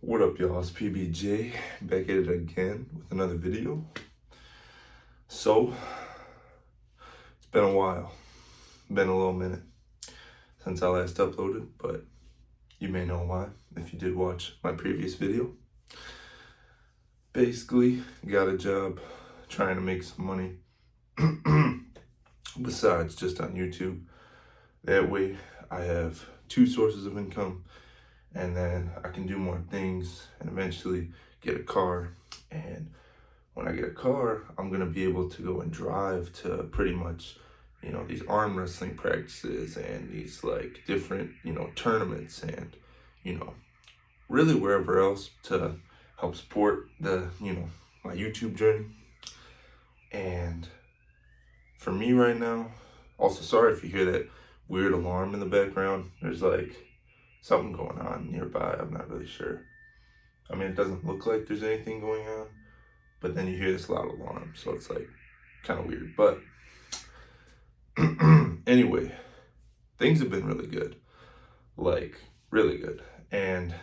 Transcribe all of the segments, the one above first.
What up, y'all? It's PBJ back at it again with another video. So, it's been a while, been a little minute since I last uploaded, but you may know why if you did watch my previous video. Basically, got a job trying to make some money besides just on YouTube. That way, I have two sources of income, and then I can do more things and eventually get a car. And when I get a car, I'm gonna be able to go and drive to pretty much, these arm wrestling practices and these like different, tournaments and, really wherever else to help support the, my YouTube journey. And for me right now, also sorry if you hear that weird alarm in the background. There's like something going on nearby. I'm not really sure. I mean, it doesn't look like there's anything going on, but then you hear this loud alarm, so it's like kind of weird. But anyway, things have been really good, like really good. And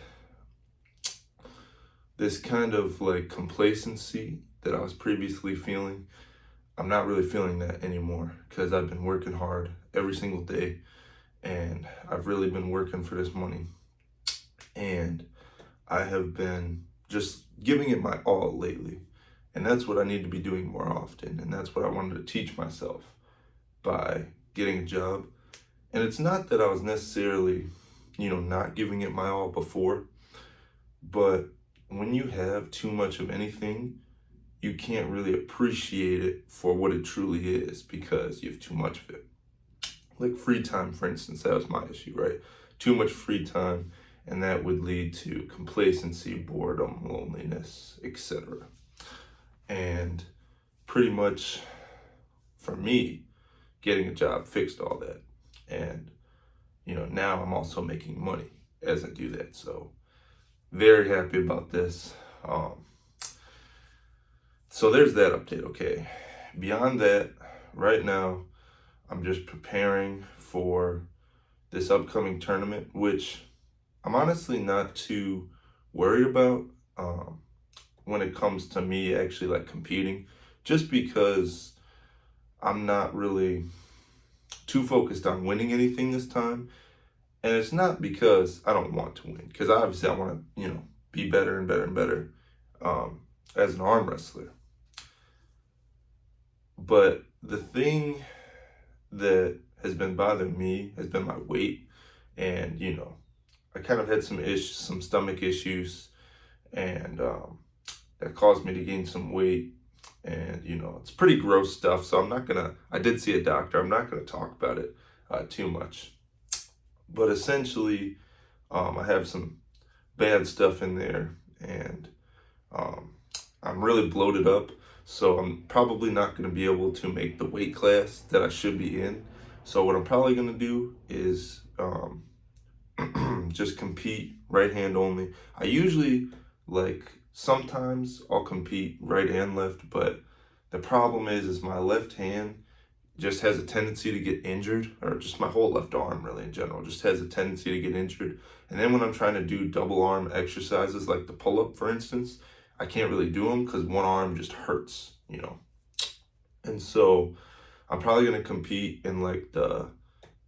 this kind of like complacency that I was previously feeling, I'm not really feeling that anymore because I've been working hard every single day and I've really been working for this money. And I have been just giving it my all lately. And that's what I need to be doing more often. And that's what I wanted to teach myself by getting a job. And it's not that I was necessarily, not giving it my all before, but when you have too much of anything, you can't really appreciate it for what it truly is because you have too much of it. Like free time, for instance, that was my issue, right? Too much free time, and that would lead to complacency, boredom, loneliness, etc. And pretty much for me, getting a job fixed all that. And, now I'm also making money as I do that. So very happy about this. So there's that update, okay? Beyond that, right now, I'm just preparing for this upcoming tournament, which I'm honestly not too worried about when it comes to me actually like competing, just because I'm not really too focused on winning anything this time. And it's not because I don't want to win, because obviously I want to, be better and better and better as an arm wrestler. But the thing that has been bothering me has been my weight. And, I kind of had some stomach issues, and that caused me to gain some weight. And, it's pretty gross stuff. So I did see a doctor. I'm not going to talk about it too much. But essentially, I have some bad stuff in there, and I'm really bloated up. So I'm probably not going to be able to make the weight class that I should be in. So what I'm probably going to do is just compete right hand only. I usually sometimes I'll compete right and left, but the problem is my left hand just has a tendency to get injured, or just my whole left arm really in general just has a tendency to get injured. And then when I'm trying to do double arm exercises like the pull up, for instance, I can't really do them because one arm just hurts, And so I'm probably going to compete in like the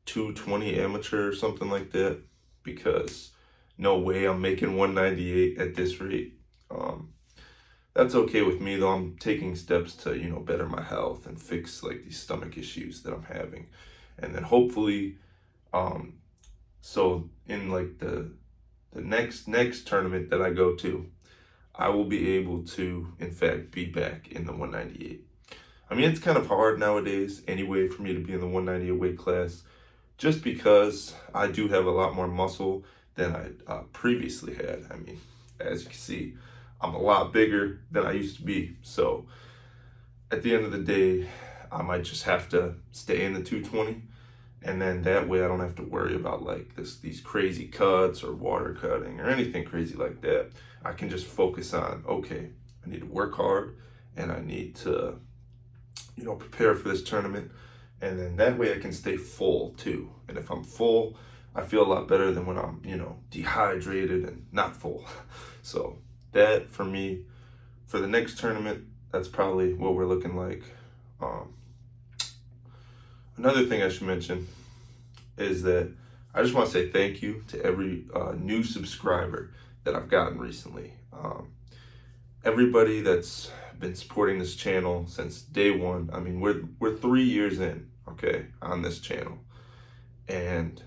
220 amateur or something like that, because no way I'm making 198 at this rate. That's okay with me though. I'm taking steps to, better my health and fix like these stomach issues that I'm having. And then hopefully, so in like the next tournament that I go to, I will be able to, in fact, be back in the 198. I mean, it's kind of hard nowadays anyway for me to be in the 198 weight class, just because I do have a lot more muscle than I previously had. I mean, as you can see, I'm a lot bigger than I used to be. So at the end of the day, I might just have to stay in the 220. And then that way I don't have to worry about like these crazy cuts or water cutting or anything crazy like that. I can just focus on, okay, I need to work hard and I need to, prepare for this tournament. And then that way I can stay full too. And if I'm full, I feel a lot better than when I'm, dehydrated and not full. So that for me, for the next tournament, that's probably what we're looking like. Um, Another thing I should mention is that I just want to say thank you to every new subscriber that I've gotten recently. Everybody that's been supporting this channel since day one. I mean, we're 3 years in, okay, on this channel, and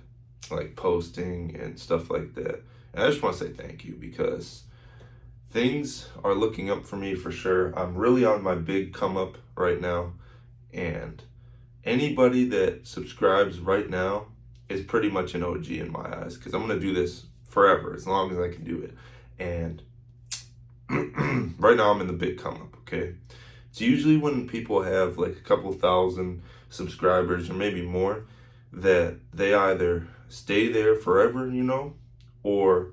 like posting and stuff like that. And I just want to say thank you because things are looking up for me for sure. I'm really on my big come up right now, and anybody that subscribes right now is pretty much an OG in my eyes because I'm gonna do this forever as long as I can do it. And right now I'm in the big come up, okay? It's usually when people have like a couple thousand subscribers or maybe more that they either stay there forever, or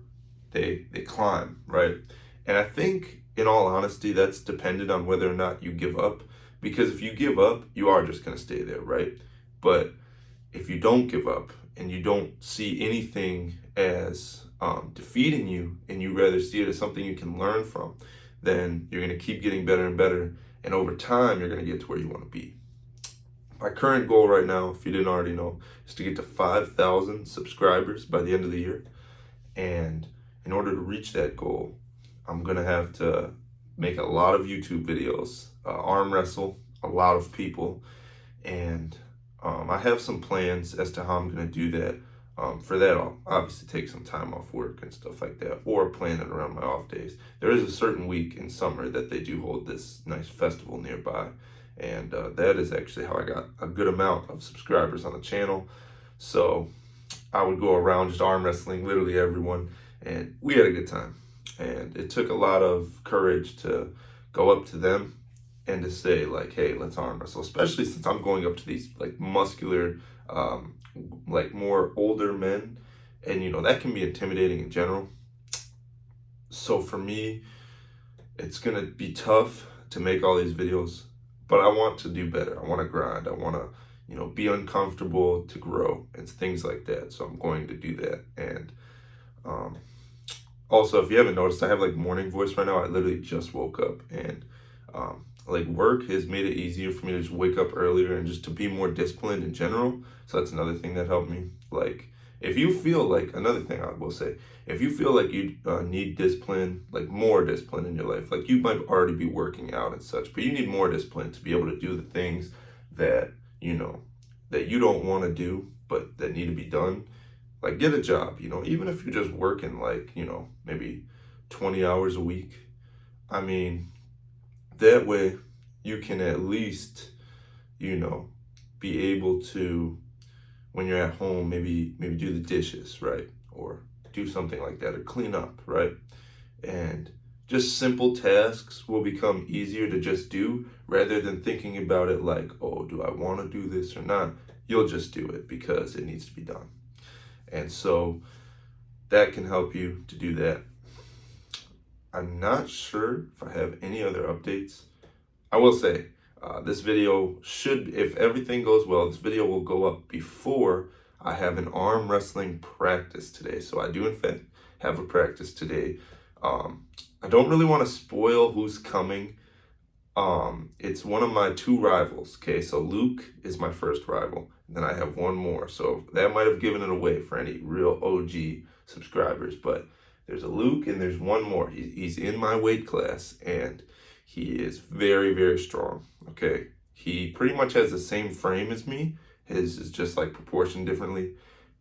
they climb, right? And I think in all honesty that's dependent on whether or not you give up, because if you give up, you are just going to stay there, right? But if you don't give up and you don't see anything as defeating you, and you rather see it as something you can learn from, then you're going to keep getting better and better. And over time, you're going to get to where you want to be. My current goal right now, if you didn't already know, is to get to 5,000 subscribers by the end of the year. And in order to reach that goal, I'm going to have to make a lot of YouTube videos, arm wrestle a lot of people. And I have some plans as to how I'm going to do that. For that, I'll obviously take some time off work and stuff like that, or plan it around my off days. There is a certain week in summer that they do hold this nice festival nearby, and that is actually how I got a good amount of subscribers on the channel. So I would go around just arm wrestling literally everyone, and we had a good time. And it took a lot of courage to go up to them and to say like, hey, let's arm wrestle, especially since I'm going up to these like muscular, like more older men, and that can be intimidating in general. So for me, it's gonna be tough to make all these videos, but I want to do better. I want to grind. I want to, be uncomfortable to grow and things like that. So I'm going to do that. And also, if you haven't noticed, I have like morning voice right now. I literally just woke up, and like work has made it easier for me to just wake up earlier and just to be more disciplined in general. So that's another thing that helped me. Like, if you feel like, another thing I will say, if you feel like you need discipline, like more discipline in your life, like you might already be working out and such, but you need more discipline to be able to do the things that, that you don't want to do, but that need to be done. Like, get a job, even if you're just working like, maybe 20 hours a week. I mean, that way you can at least, be able to, when you're at home, maybe do the dishes, right? Or do something like that, or clean up, right? And just simple tasks will become easier to just do rather than thinking about it like, oh, do I want to do this or not? You'll just do it because it needs to be done. And so that can help you to do that. I'm not sure if I have any other updates. I will say, this video should, if everything goes well, this video will go up before I have an arm wrestling practice today. So I do, in fact, have a practice today. I don't really want to spoil who's coming. It's one of my two rivals. Okay, so Luke is my first rival. And then I have one more. So that might have given it away for any real OG subscribers. But there's a Luke and there's one more. He's in my weight class, and he is very, very strong. Okay, he pretty much has the same frame as me. His is just like proportioned differently.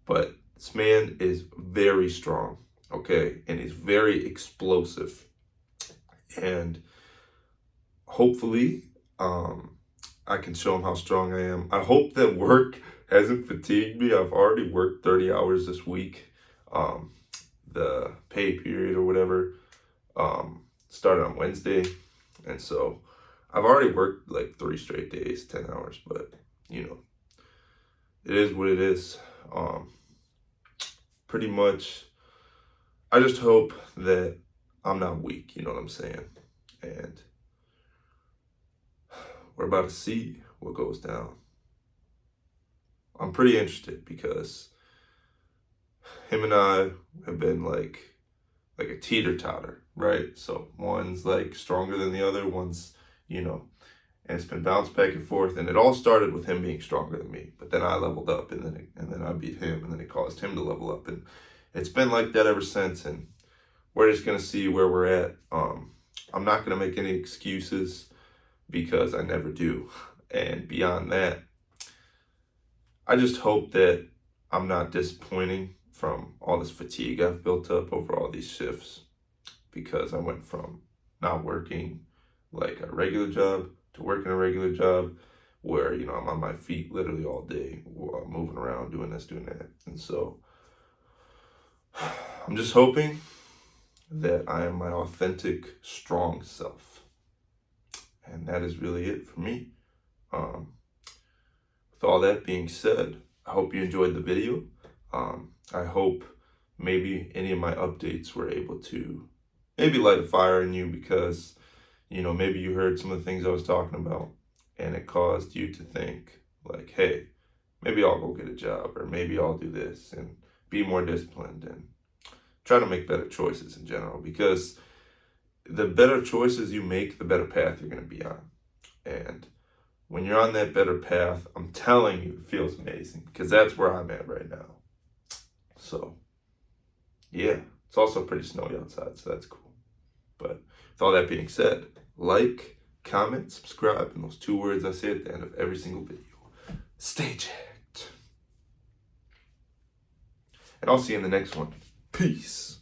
But this man is very strong. Okay, and he's very explosive. And hopefully, I can show him how strong I am. I hope that work hasn't fatigued me. I've already worked 30 hours this week. The pay period or whatever started on Wednesday. And so I've already worked like 3 straight days, 10 hours, but it is what it is. Pretty much, I just hope that I'm not weak, you know what I'm saying? And we're about to see what goes down. I'm pretty interested because him and I have been like a teeter-totter, right? So one's like stronger than the other, one's, you know, and it's been bounced back and forth. And it all started with him being stronger than me, but then I leveled up, and then I beat him, and then it caused him to level up, and it's been like that ever since. And we're just gonna see where we're at. I'm not gonna make any excuses because I never do. And beyond that, I just hope that I'm not disappointing from all this fatigue I've built up over all these shifts, because I went from not working like a regular job to working a regular job where, you know, I'm on my feet literally all day, moving around, doing this, doing that. And so I'm just hoping that I am my authentic, strong self. And that is really it for me. With all that being said, I hope you enjoyed the video. I hope maybe any of my updates were able to maybe light a fire in you, because, you know, maybe you heard some of the things I was talking about and it caused you to think like, hey, maybe I'll go get a job, or maybe I'll do this and be more disciplined and try to make better choices in general, because the better choices you make, the better path you're going to be on. And when you're on that better path, I'm telling you, it feels amazing, because that's where I'm at right now. So, yeah, it's also pretty snowy outside, so that's cool. But with all that being said, like, comment, subscribe, and those 2 words I say at the end of every single video. Stay jacked. And I'll see you in the next one. Peace.